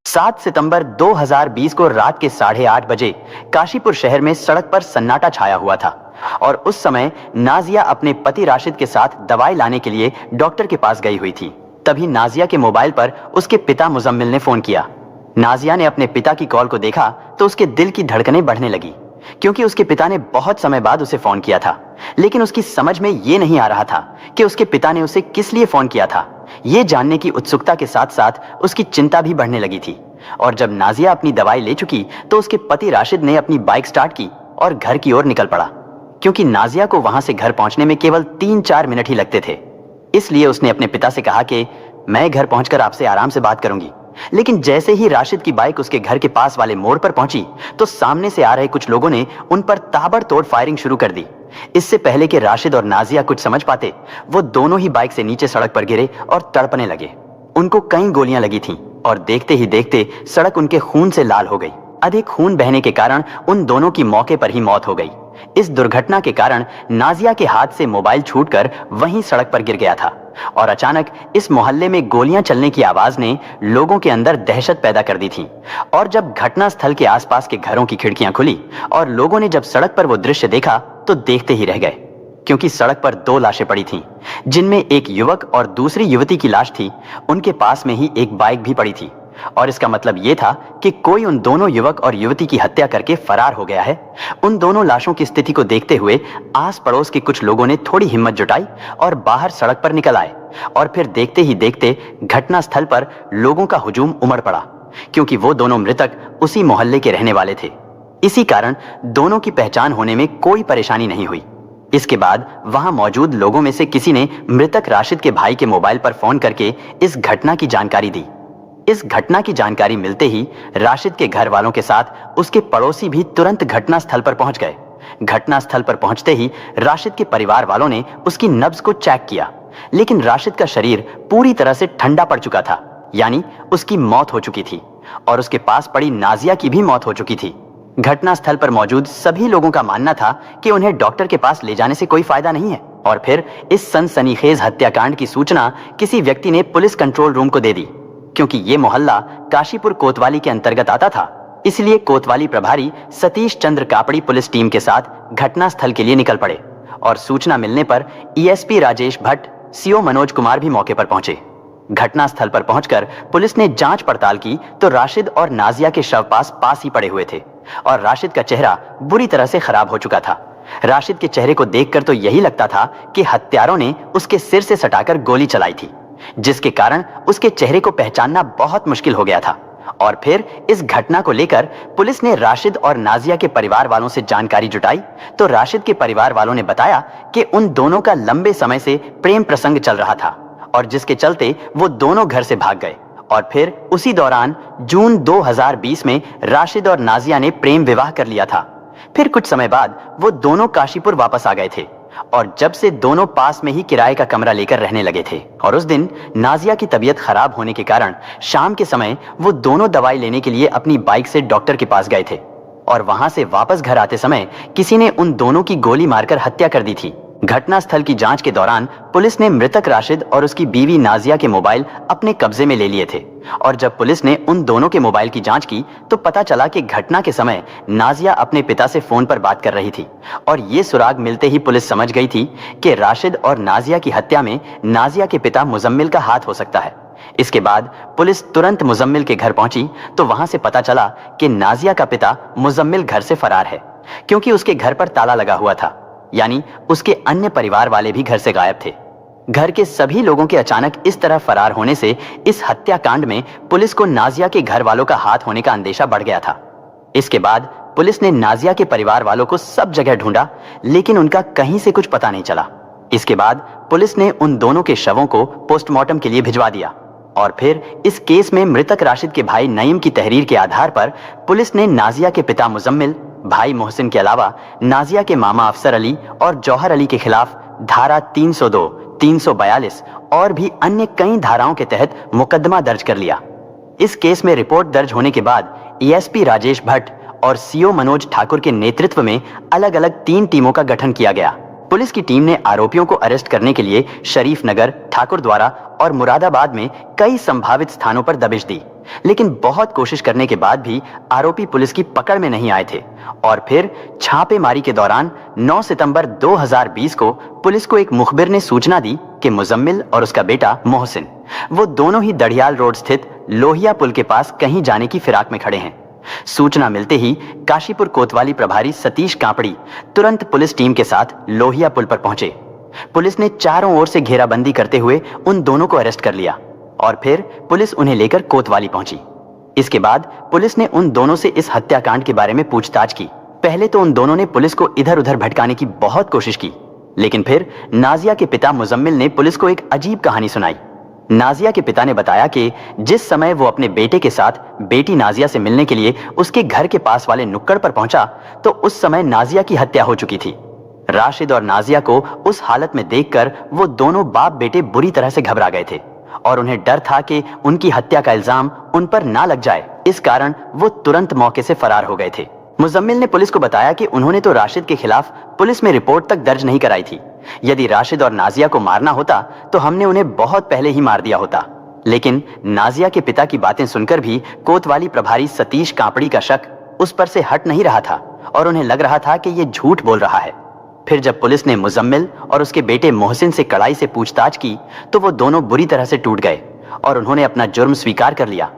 7 सितंबर 2020 को रात के 8:30 बजे काशीपुर शहर में सड़क पर सन्नाटा छाया हुआ था और उस समय नाजिया अपने पति राशिद के साथ दवाई लाने के लिए डॉक्टर के पास गई हुई थी। तभी नाजिया के मोबाइल पर उसके पिता मुजम्मिल ने फोन किया। नाजिया ने अपने पिता की कॉल को देखा तो उसके दिल की धड़कनें बढ़ने लगी, क्योंकि उसके पिता ने बहुत समय बाद उसे फोन किया था। लेकिन उसकी समझ में यह नहीं आ रहा था कि उसके पिता ने उसे किस लिए फोन किया था। ये जानने की उत्सुकता के साथ साथ उसकी चिंता भी बढ़ने लगी थी। और जब नाजिया अपनी दवाई ले चुकी तो उसके पति राशिद ने अपनी बाइक स्टार्ट की और घर की ओर निकल पड़ा, क्योंकि नाजिया को वहां से घर पहुंचने में केवल 3-4 मिनट ही लगते थे। इसलिए उसने अपने पिता से कहा कि मैं घर पहुंचकर आपसे आराम से बात करूंगी। लेकिन जैसे ही राशिद की बाइक उसके घर के पास वाले मोड़ पर पहुंची तो सामने से आ रहे कुछ लोगों ने उन पर ताबड़तोड़ फायरिंग शुरू कर दी। इससे पहले कि राशिद और नाजिया कुछ समझ पाते, वो दोनों ही बाइक से नीचे सड़क पर गिरे और तड़पने लगे। उनको कई गोलियां लगी थीं और देखते ही देखते सड़क उनके खून से लाल हो गई। अधिक खून बहने के कारण उन दोनों की मौके पर ही मौत हो गई। इस दुर्घटना के कारण नाजिया के हाथ से मोबाइल छूटकर वहीं सड़क पर गिर गया था और अचानक इस मोहल्ले में गोलियां चलने की आवाज ने लोगों के अंदर दहशत पैदा कर दी थी। और जब घटना स्थल के आसपास के घरों की खिड़कियां खुली और लोगों ने जब सड़क पर वो दृश्य देखा तो देखते ही रह गए, क्योंकि सड़क पर 2 लाशें पड़ी थीं, जिनमें एक युवक और दूसरी युवती की लाश थी। उनके पास में ही एक बाइक भी पड़ी थी और इसका मतलब यह था कि कोई उन दोनों युवक और युवती की हत्या करके फरार हो गया है। उन दोनों लाशों की स्थिति को देखते हुए आस पड़ोस के कुछ लोगों ने थोड़ी हिम्मत जुटाई और बाहर सड़क पर निकल आए। और फिर देखते ही देखते घटना स्थल पर लोगों का हुजूम उमड़ पड़ा, क्योंकि वो दोनों मृतक उसी मोहल्ले के रहने वाले थे। इसी कारण दोनों की पहचान होने में कोई परेशानी नहीं हुई। इसके बाद वहां मौजूद लोगों में से किसी ने मृतक राशिद के भाई के मोबाइल पर फोन करके इस घटना की जानकारी दी। इस घटना की जानकारी मिलते ही राशिद के घर वालों के साथ उसके पड़ोसी भी तुरंत घटना स्थल पर पहुंच गए। घटना स्थल पर पहुंचते ही राशिद के परिवार वालों ने उसकी नब्ज को चेक किया, लेकिन राशिद का शरीर पूरी तरह से ठंडा पड़ चुका था, यानी उसकी मौत हो चुकी थी और उसके पास पड़ी नाजिया की भी मौत हो चुकी थी। घटना स्थल पर मौजूद सभी लोगों का मानना था कि उन्हें डॉक्टर के पास ले जाने से कोई फायदा नहीं है। और फिर इस सनसनीखेज हत्याकांड की सूचना किसी व्यक्ति ने पुलिस कंट्रोल रूम को दे दी, क्योंकि ये मोहल्ला काशीपुर कोतवाली के अंतर्गत आता था। इसलिए कोतवाली प्रभारी सतीश चंद्र कापड़ी पुलिस टीम के साथ घटना स्थल के लिए निकल पड़े और सूचना मिलने पर ईएसपी राजेश भट्ट, सीओ मनोज कुमार भी मौके पर पहुंचे। घटना स्थल पर पहुंचकर पुलिस ने जांच पड़ताल की तो राशिद और नाजिया के शव पास ही पड़े हुए थे और राशिद का चेहरा बुरी तरह से खराब हो चुका था। राशिद के चेहरे को देखकर तो यही लगता था कि हत्यारों ने उसके सिर से सटाकर गोली चलाई थी, जिसके कारण उसके चेहरे को पहचानना बहुत मुश्किल हो गया था। और फिर इस घटना को लेकर पुलिस ने राशिद और नाजिया के परिवार वालों से जानकारी जुटाई तो राशिद के परिवार वालों ने बताया कि उन दोनों का लंबे समय से प्रेम प्रसंग चल रहा था और जिसके चलते वो दोनों घर से भाग गए। और फिर उसी दौरान जून 2020 में राशिद और नाजिया ने प्रेम विवाह कर लिया था। फिर कुछ समय बाद वो दोनों काशीपुर वापस आ गए थे और जब से दोनों पास में ही किराए का कमरा लेकर रहने लगे थे। और उस दिन नाजिया की तबीयत खराब होने के कारण शाम के समय वो दोनों दवाई लेने के लिए अपनी बाइक से डॉक्टर के पास गए थे और वहां से वापस घर आते समय किसी ने उन दोनों की गोली मारकर हत्या कर दी थी। घटना स्थल की जांच के दौरान पुलिस ने मृतक राशिद और उसकी बीवी नाजिया के मोबाइल अपने कब्जे में ले लिए थे और जब पुलिस ने उन दोनों के मोबाइल की जांच की तो पता चला कि घटना के समय नाजिया अपने पिता से फोन पर बात कर रही थी और ये सुराग मिलते ही पुलिस समझ गई थी कि राशिद और नाजिया की हत्या में नाजिया के पिता मुजम्मिल का हाथ हो सकता है। इसके बाद पुलिस तुरंत मुजम्मिल के घर पहुंची तो वहां से पता चला कि नाजिया का पिता मुजम्मिल घर से फरार है, क्योंकि उसके घर पर ताला लगा हुआ था, यानी उसके अन्य परिवार वाले भी घर से गायब थे। घर के सभी लोगों के अचानक इस तरह फरार होने से इस हत्याकांड में पुलिस को नाजिया के घर वालों का हाथ होने का अंदेशा बढ़ गया था। इसके बाद पुलिस ने नाजिया के परिवार वालों को सब जगह ढूंढा, लेकिन उनका कहीं से कुछ पता नहीं चला। इसके बाद पुलिस ने उन दोनों के शवों को पोस्टमार्टम के लिए भिजवा दिया और फिर इस केस में मृतक राशिद के भाई नईम की तहरीर के आधार पर पुलिस ने नाजिया के पिता मुजम्मिल, भाई मोहसिन के अलावा नाजिया के मामा अफसर अली और जौहर अली के खिलाफ धारा 302, 342 और भी अन्य कई धाराओं के तहत मुकदमा दर्ज कर लिया। इस केस में रिपोर्ट दर्ज होने के बाद ईएसपी राजेश भट्ट और सीओ मनोज ठाकुर के नेतृत्व में अलग अलग 3 टीमों का गठन किया गया। पुलिस की टीम ने आरोपियों को अरेस्ट करने के लिए शरीफ नगर, ठाकुर द्वारा और मुरादाबाद में कई संभावित स्थानों पर दबिश दी, लेकिन बहुत कोशिश करने के बाद भी आरोपी पुलिस की पकड़ में नहीं आए थे। और फिर छापेमारी के दौरान 9 सितंबर 2020 को पुलिस को एक मुखबिर ने सूचना दी कि मुजम्मिल और उसका बेटा मोहसिन वो दोनों ही दड़ियाल रोड स्थित लोहिया पुल के पास कहीं जाने की फिराक में खड़े हैं। सूचना मिलते ही काशीपुर कोतवाली प्रभारी सतीश कांपड़ी तुरंत पुलिस टीम के साथ लोहिया पुल पर पहुंचे। पुलिस ने चारों ओर से घेराबंदी करते हुए उन दोनों को अरेस्ट कर लिया और फिर पुलिस उन्हें लेकर कोतवाली पहुंची। इसके बाद पुलिस ने उन दोनों से इस हत्याकांड के बारे में पूछताछ की। पहले तो उन दोनों ने पुलिस को इधर उधर भटकाने की बहुत कोशिश की, लेकिन फिर नाजिया के पिता मुजम्मिल ने पुलिस को एक अजीब कहानी सुनाई। नाजिया के पिता ने बताया कि जिस समय वो अपने बेटे के साथ बेटी नाजिया से मिलने के लिए उसके घर के पास वाले नुक्कड़ पर पहुंचा तो उस समय नाजिया की हत्या हो चुकी थी। राशिद और नाजिया को उस हालत में देखकर वो दोनों बाप बेटे बुरी तरह से घबरा गए थे और उन्हें डर था कि उनकी हत्या का इल्जाम उन पर ना लग जाए। इस कारण वो तुरंत मौके से फरार हो गए थे। मुजम्मिल ने पुलिस को बताया कि उन्होंने तो राशिद के खिलाफ पुलिस में रिपोर्ट तक दर्ज नहीं कराई थी। यदि राशिद और नाजिया को मारना होता तो हमने उन्हें बहुत पहले ही मार दिया होता। लेकिन नाजिया के पिता की बातें सुनकर भी कोतवाली प्रभारी सतीश कांपड़ी का शक उस पर से हट नहीं रहा था और उन्हें लग रहा था कि ये झूठ बोल रहा है। फिर जब पुलिस ने मुजम्मिल और उसके बेटे मोहसिन से कड़ाई से पूछताछ की तो वो दोनों बुरी तरह से टूट गए और उन्होंने अपना जुर्म स्वीकार कर लिया।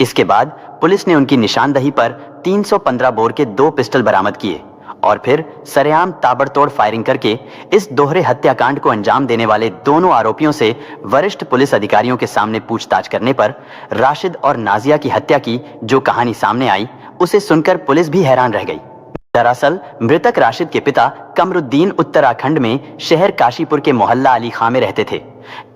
इसके बाद पुलिस ने उनकी निशानदही पर 315 बोर के 2 पिस्टल बरामद किए और फिर सरेआम ताबड़तोड़ फायरिंग करके इस दोहरे हत्याकांड को अंजाम देने वाले दोनों आरोपियों से वरिष्ठ पुलिस अधिकारियों के सामने पूछताछ करने पर राशिद और नाजिया की हत्या की जो कहानी सामने आई उसे सुनकर पुलिस भी हैरान रह गई। दरअसल मृतक राशिद के पिता कमरुद्दीन उत्तराखंड में शहर काशीपुर के मोहल्ला अली खां में रहते थे।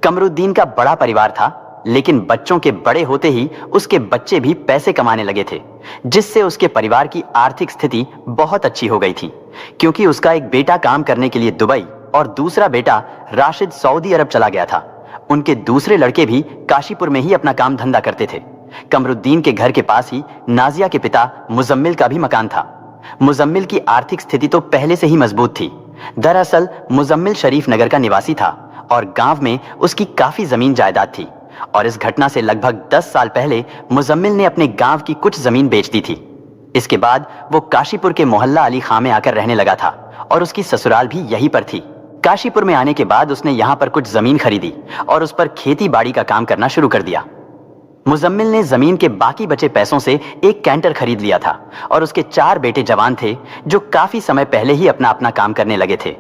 कमरुद्दीन का बड़ा परिवार था, लेकिन बच्चों के बड़े होते ही उसके बच्चे भी पैसे कमाने लगे थे, जिससे उसके परिवार की आर्थिक स्थिति बहुत अच्छी हो गई थी। क्योंकि उसका एक बेटा काम करने के लिए दुबई और दूसरा बेटा राशिद सऊदी अरब चला गया था। उनके दूसरे लड़के भी काशीपुर में ही अपना काम धंधा करते थे। कमरुद्दीन के घर के पास ही नाजिया के पिता मुजम्मिल का भी मकान था। मुजम्मिल की आर्थिक स्थिति तो पहले से ही मजबूत थी। दरअसल मुजम्मिल शरीफ नगर का निवासी था और गांव में उसकी काफी जमीन जायदाद थी और इस घटना से लगभग 10 साल पहले मुजम्मिल ने अपने गांव की कुछ जमीन बेच दी थी। इसके बाद वो काशीपुर के मोहल्ला अली खां में आकर रहने लगा था और उसकी ससुराल भी यहीं पर थी। काशीपुर में आने के बाद उसने यहाँ पर कुछ जमीन खरीदी और उस पर खेती बाड़ी का काम करना शुरू कर दिया। मुजम्मिल ने जमीन के बाकी बचे पैसों से एक कैंटर खरीद लिया था और उसके 4 बेटे जवान थे जो काफी समय पहले ही अपना अपना काम करने लगे थे।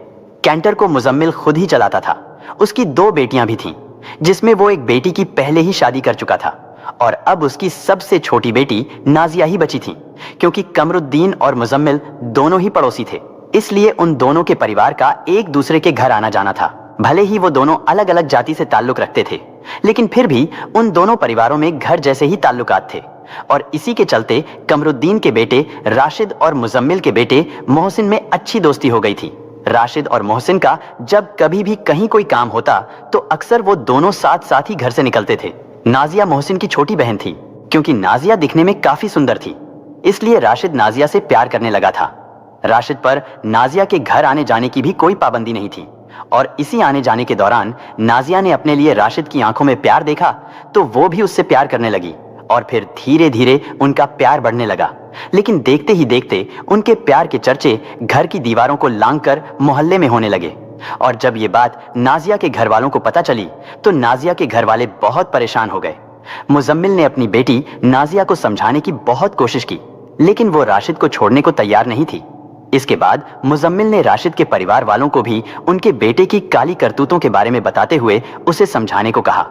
कैंटर को मुजम्मिल खुद ही चलाता था। उसकी 2 बेटियां भी थीं, जिसमें वो एक बेटी की पहले ही शादी कर चुका था और अब उसकी सबसे छोटी बेटी नाजिया ही बची थी। क्योंकि कमरुद्दीन और मुजम्मिल दोनों ही पड़ोसी थे, इसलिए उन दोनों के परिवार का एक दूसरे के घर आना जाना था। भले ही वो दोनों अलग अलग जाति से ताल्लुक रखते थे, लेकिन फिर भी उन दोनों परिवारों में घर जैसे ही ताल्लुकात थे और इसी के चलते कमरुद्दीन के बेटे राशिद और मुजम्मिल के बेटे मोहसिन में अच्छी दोस्ती हो गई थी। राशिद और मोहसिन का जब कभी भी कहीं कोई काम होता तो अक्सर वो दोनों साथ साथ ही घर से निकलते थे। नाजिया मोहसिन की छोटी बहन थी। क्योंकि नाजिया दिखने में काफी सुंदर थी, इसलिए राशिद नाजिया से प्यार करने लगा था। राशिद पर नाजिया के घर आने जाने की भी कोई पाबंदी नहीं थी और इसी आने जाने के दौरान नाजिया ने अपने लिए राशिद की आंखों में प्यार देखा तो वो भी उससे प्यार करने लगी और फिर धीरे धीरे उनका प्यार बढ़ने लगा। लेकिन देखते ही देखते उनके प्यार के चर्चे घर की दीवारों को लांघकर मोहल्ले में होने लगे और जब ये बात नाजिया के घर वालों को पता चली तो नाजिया के घर वाले बहुत परेशान हो गए। मुजम्मिल ने अपनी बेटी नाजिया को समझाने की बहुत कोशिश की, लेकिन वो राशिद को छोड़ने को तैयार नहीं थी। इसके बाद मुजम्मिल ने राशिद के परिवार वालों को भी उनके बेटे की काली करतूतों के बारे में बताते हुए उसे समझाने को कहा।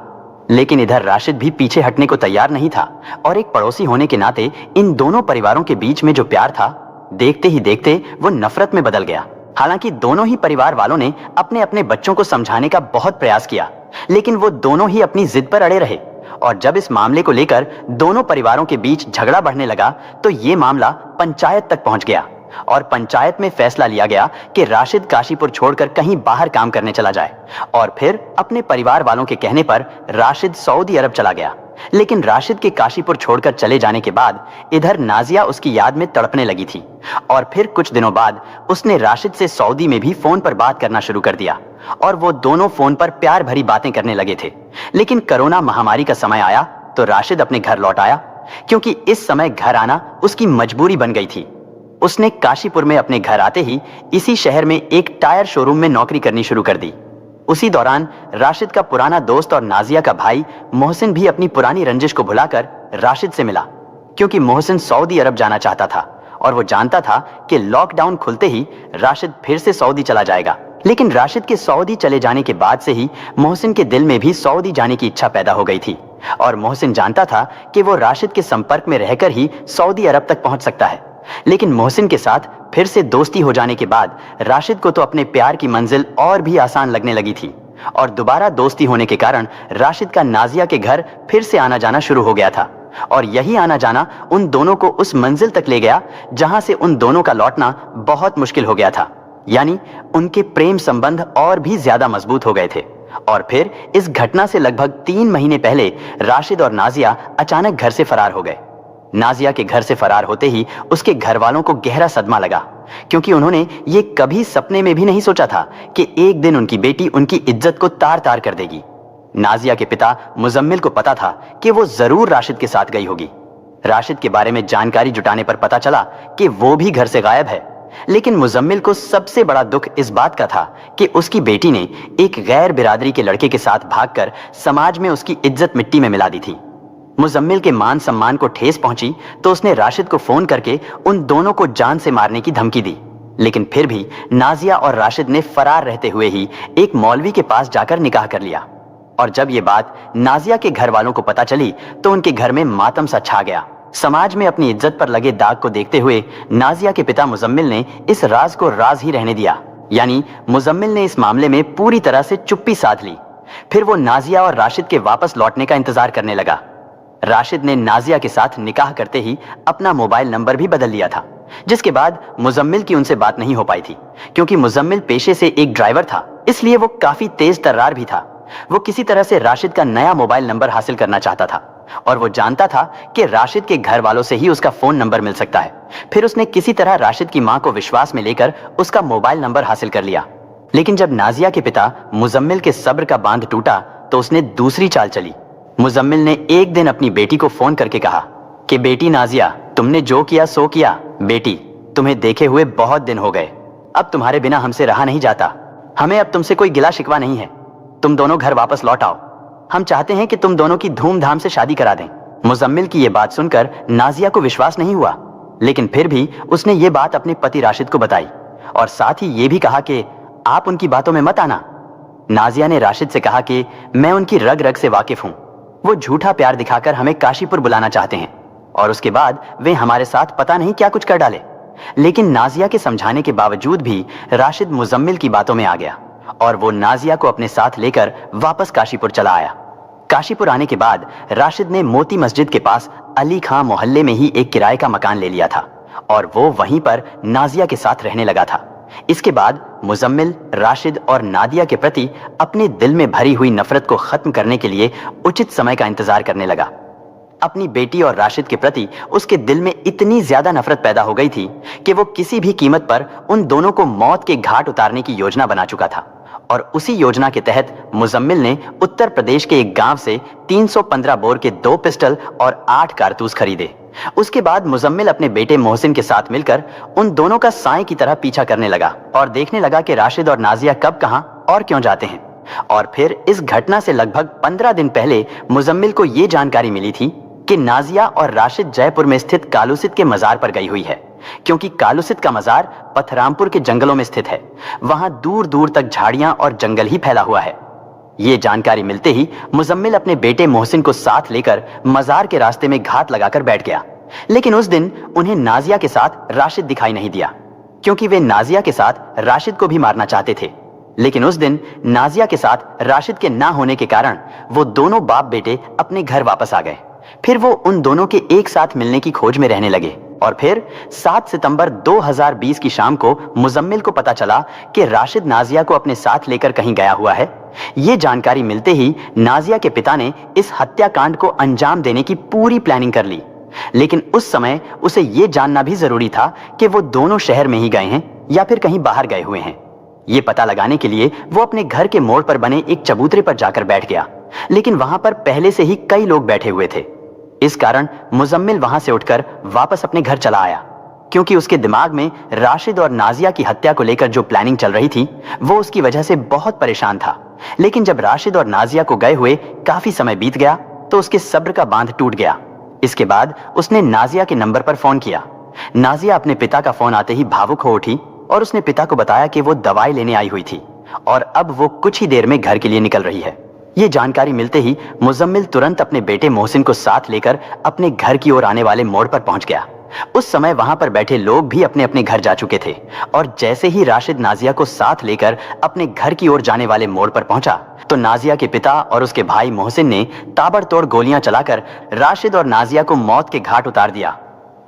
लेकिन इधर राशिद भी पीछे हटने को तैयार नहीं था और एक पड़ोसी होने के नाते इन दोनों परिवारों के बीच में जो प्यार था, देखते ही देखते वो नफरत में बदल गया। हालांकि दोनों ही परिवार वालों ने अपने अपने बच्चों को समझाने का बहुत प्रयास किया, लेकिन वो दोनों ही अपनी जिद पर अड़े रहे और जब इस मामले को लेकर दोनों परिवारों के बीच झगड़ा बढ़ने लगा तो ये मामला पंचायत तक पहुंच गया और पंचायत में फैसला लिया गया कि राशिद काशीपुर छोड़कर कहीं बाहर काम करने चला जाए और फिर अपने परिवार वालों के कहने पर राशिद सऊदी अरब चला गया। लेकिन राशिद के काशीपुर छोड़कर चले जाने के बाद इधर नाजिया उसकी याद में तड़पने लगी थी और फिर कुछ दिनों बाद उसने राशिद से सऊदी में भी फोन पर बात करना शुरू कर दिया और वो दोनों फोन पर प्यार भरी बातें करने लगे थे। लेकिन कोरोना महामारी का समय आया तो राशिद अपने घर लौट आया, क्योंकि इस समय घर आना उसकी मजबूरी बन गई थी। उसने काशीपुर में अपने घर आते ही इसी शहर में एक टायर शोरूम में नौकरी करनी शुरू कर दी। उसी दौरान राशिद का पुराना दोस्त और नाजिया का भाई मोहसिन भी अपनी पुरानी रंजिश को भुलाकर राशिद से मिला, क्योंकि मोहसिन सऊदी अरब जाना चाहता था और वो जानता था कि लॉकडाउन खुलते ही राशिद फिर से सऊदी चला जाएगा। लेकिन राशिद के सऊदी चले जाने के बाद से ही मोहसिन के दिल में भी सऊदी जाने की इच्छा पैदा हो गई थी और मोहसिन जानता था कि वो राशिद के संपर्क में रहकर ही सऊदी अरब तक पहुंच सकता है। लेकिन मोहसिन के साथ फिर से दोस्ती हो जाने के बाद राशिद को तो अपने प्यार की मंजिल और भी आसान लगने लगी थी और दोबारा दोस्ती होने के कारण राशिद का नाजिया के घर फिर से आना जाना शुरू हो गया था और यही आना जाना उन दोनों को उस मंजिल तक ले गया जहां से उन दोनों का लौटना बहुत मुश्किल हो गया था। यानी उनके प्रेम संबंध और भी ज्यादा मजबूत हो गए थे। और फिर इस घटना से लगभग 3 महीने पहले राशिद और नाजिया अचानक घर से फरार हो गए। नाजिया के घर से फरार होते ही उसके घर वालों को गहरा सदमा लगा, क्योंकि उन्होंने ये कभी सपने में भी नहीं सोचा था कि एक दिन उनकी बेटी उनकी इज्जत को तार तार कर देगी। नाजिया के पिता मुजम्मिल को पता था कि वो जरूर राशिद के साथ गई होगी। राशिद के बारे में जानकारी जुटाने पर पता चला कि वो भी घर से गायब है। लेकिन मुजम्मिल को सबसे बड़ा दुख इस बात का था कि उसकी बेटी ने एक गैर बिरादरी के लड़के के साथ भागकर समाज में उसकी इज्जत मिट्टी में मिला दी थी। मुजम्मिल के मान सम्मान को ठेस पहुंची तो उसने राशिद को फोन करके उन दोनों को जान से मारने की धमकी दी। लेकिन फिर भी नाजिया और राशिद ने फरार रहते हुए ही एक मौलवी के पास जाकर निकाह कर लिया। और जब ये बात नाजिया के घर वालों को पता चली तो उनके घर में मातम सा छा गया। समाज में अपनी इज्जत पर लगे दाग को देखते हुए नाजिया के पिता मुजम्मिल ने इस राज को राज ही रहने दिया। यानी मुजम्मिल ने इस मामले में पूरी तरह से चुप्पी साध ली। फिर वो नाजिया और राशिद के वापस लौटने का इंतजार करने लगा। राशिद ने नाजिया के साथ निकाह करते ही अपना मोबाइल नंबर भी बदल लिया था, जिसके बाद मुजम्मिल की उनसे बात नहीं हो पाई थी, क्योंकि मुजम्मिल पेशे से एक ड्राइवर था, इसलिए वो काफी तेज तर्रार भी था। वो किसी तरह से राशिद का नया मोबाइल नंबर हासिल करना चाहता था और वो जानता था कि राशिद के घर वालों से ही उसका फोन नंबर मिल सकता है। फिर उसने किसी तरह राशिद की मां को विश्वास में लेकर उसका मोबाइल नंबर हासिल कर लिया। लेकिन जब नाजिया के पिता मुजम्मिल के सब्र का बांध टूटा तो उसने दूसरी चाल चली। मुजम्मिल ने एक दिन अपनी बेटी को फोन करके कहा कि बेटी नाजिया, तुमने जो किया सो किया। बेटी, तुम्हें देखे हुए बहुत दिन हो गए, अब तुम्हारे बिना हमसे रहा नहीं जाता। हमें अब तुमसे कोई गिला शिकवा नहीं है। तुम दोनों घर वापस लौट आओ। हम चाहते हैं कि तुम दोनों की धूमधाम से शादी करा दें। मुजम्मिल की यह बात सुनकर नाजिया को विश्वास नहीं हुआ, लेकिन फिर भी उसने ये बात अपने पति राशिद को बताई और साथ ही ये भी कहा कि आप उनकी बातों में मत आना। नाजिया ने राशिद से कहा कि मैं उनकी रग रग से वाकिफ हूं। वो झूठा प्यार दिखाकर हमें काशीपुर बुलाना चाहते हैं और उसके बाद वे हमारे साथ पता नहीं क्या कुछ कर डाले। लेकिन नाजिया के समझाने के बावजूद भी राशिद मुजम्मिल की बातों में आ गया और वो नाजिया को अपने साथ लेकर वापस काशीपुर चला आया। काशीपुर आने के बाद राशिद ने मोती मस्जिद के पास अली खां मोहल्ले में ही एक किराए का मकान ले लिया था और वो वहीं पर नाजिया के साथ रहने लगा था। इसके बाद मुजम्मिल राशिद और नादिया के प्रति अपने दिल में भरी हुई नफरत को खत्म करने के लिए उचित समय का इंतजार करने लगा। अपनी बेटी और राशिद के प्रति उसके दिल में इतनी ज्यादा नफरत पैदा हो गई थी कि वो किसी भी कीमत पर उन दोनों को मौत के घाट उतारने की योजना बना चुका था। और उसी योजना के तहत मुजम्मिल ने उत्तर प्रदेश के एक गांव से 315 बोर के 2 पिस्टल और 8 कारतूस खरीदे। उसके बाद मुजम्मिल अपने बेटे मोहसिन के साथ मिलकर उन दोनों का साए की तरह पीछा करने लगा और देखने लगा कि राशिद और नाजिया कब, कहां और क्यों जाते हैं। और फिर इस घटना से लगभग 15 दिन पहले मुजम्मिल को यह जानकारी मिली थी कि नाजिया और राशिद जयपुर में स्थित कालूसित के मजार पर गई हुई है, क्योंकि कालूसित का मजार पथरामपुर के जंगलों में स्थित है। वहां दूर दूर तक झाड़ियां और जंगल ही फैला हुआ है। ये जानकारी मिलते ही मुजम्मिल अपने बेटे मोहसिन को साथ लेकर मजार के रास्ते में घात लगाकर बैठ गया। लेकिन उस दिन उन्हें नाजिया के साथ राशिद दिखाई नहीं दिया, क्योंकि वे नाजिया के साथ राशिद को भी मारना चाहते थे। लेकिन उस दिन नाजिया के साथ राशिद के ना होने के कारण वो दोनों बाप बेटे अपने घर वापस आ गए। फिर वो उन दोनों के एक साथ मिलने की खोज में रहने लगे। और फिर 7 सितंबर 2020 की शाम को मुजम्मिल को पता चला कि राशिद नाजिया को अपने साथ लेकर कहीं गया हुआ है। ये जानकारी मिलते ही नाजिया के पिता ने इस हत्याकांड को अंजाम देने की पूरी प्लानिंग कर ली। लेकिन उस समय उसे यह जानना भी जरूरी था कि वो दोनों शहर में ही गए हैं या फिर कहीं बाहर गए हुए हैं। ये पता लगाने के लिए वो अपने घर के मोड़ पर बने एक चबूतरे पर जाकर बैठ गया, लेकिन वहां पर पहले से ही कई लोग बैठे हुए थे। इस कारण मुजम्मिल वहां से उठकर वापस अपने घर चला आया, क्योंकि उसके दिमाग में राशिद और नाजिया की हत्या को लेकर जो प्लानिंग चल रही थी वो उसकी वजह से बहुत परेशान था। लेकिन जब राशिद और नाजिया को गए हुए काफी समय बीत गया तो उसके सब्र का बांध टूट गया। इसके बाद उसने नाजिया के नंबर पर फोन किया। नाजिया अपने पिता का फोन आते ही भावुक हो उठी और उसने पिता को बताया कि वो दवाई लेने आई हुई थी और अब वो कुछ ही देर में घर के लिए निकल रही है। ये जानकारी मिलते ही मुजम्मिल तुरंत अपने बेटे मोहसिन को साथ लेकर अपने घर की ओर आने वाले मोड़ पर पहुंच गया। उस समय वहां पर बैठे लोग भी अपने अपने घर जा चुके थे और जैसे ही राशिद नाजिया को साथ लेकर अपने घर की ओर जाने वाले मोड़ पर पहुंचा तो नाजिया के पिता और उसके भाई मोहसिन ने ताबड़तोड़ गोलियां चलाकर राशिद और नाजिया को मौत के घाट उतार दिया।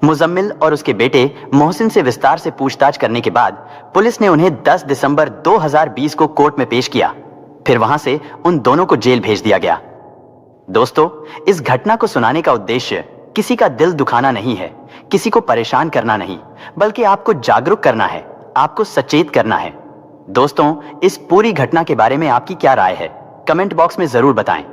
मुजम्मिल और उसके बेटे मोहसिन से विस्तार से पूछताछ करने के बाद पुलिस ने उन्हें 10 दिसंबर 2020 को कोर्ट में पेश किया। फिर वहां से उन दोनों को जेल भेज दिया गया। दोस्तों, इस घटना को सुनाने का उद्देश्य किसी का दिल दुखाना नहीं है, किसी को परेशान करना नहीं, बल्कि आपको जागरूक करना है, आपको सचेत करना है। दोस्तों, इस पूरी घटना के बारे में आपकी क्या राय है? कमेंट बॉक्स में जरूर बताएं।